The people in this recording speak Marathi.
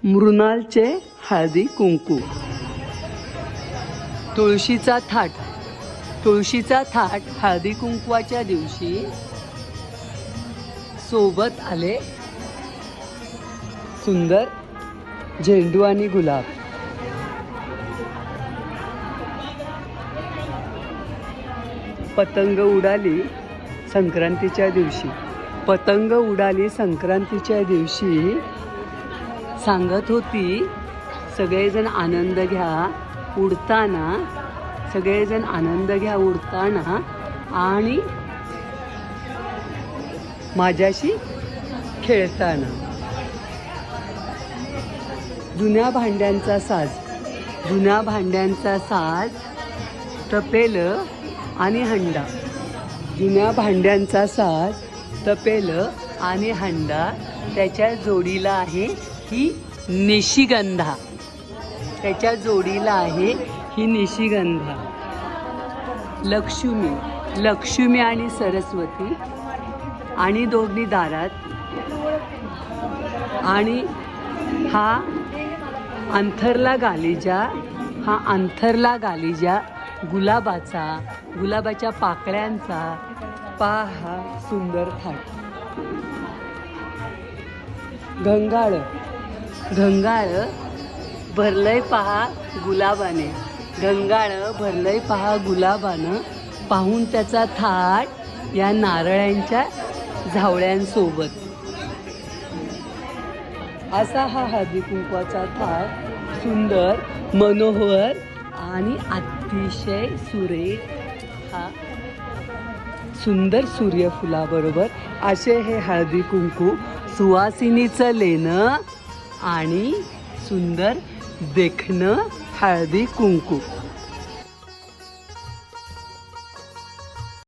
मृणालचे हळदी कुंकू. तुळशीचा थाट. तुळशीचा थाट हळदी कुंकवाच्या दिवशी सोबत आले सुंदर झेंडू आणि गुलाब. पतंग उडाली संक्रांतीच्या दिवशी. पतंग उडाली संक्रांतीच्या दिवशी सांगत होती सगळेजण आनंद घ्या उडताना, सगळेजण आनंद घ्या उडताना आणि माझ्याशी खेळताना. जुन्या भांड्यांचा साज. जुन्या भांड्यांचा साज तपेलं आणि हंडा. जुन्या भांड्यांचा साज तपेलं आणि हंडा. त्याच्या जोडीला आहे ही निशिगंधा. त्याच्या जोडीला आहे ही निशिगंधा. लक्ष्मी. लक्ष्मी आणि सरस्वती आणि दोन्ही दारात. आणि हा अंथरला गालिजा. हा अंथरला गालिजा गुलाबाचा, गुलाबाच्या पाकळ्यांचा. पहा सुंदर थाट. घंगाळ. घंगाळ भरलंय पहा गुलाबाने. घंगाळ भरलंय पहा गुलाबानं. पाहून त्याचा थाट या नारळांच्या झावळ्यांसोबत. असा हा हळदी कुंकवाचा थाट सुंदर, मनोहर आणि अतिशय सुरेख हा सुंदर सूर्यफुलाबरोबर असे हे हळदी कुंकू सुवासिनीचं लेणं आणि सुंदर देखणं हळदी कुंकू.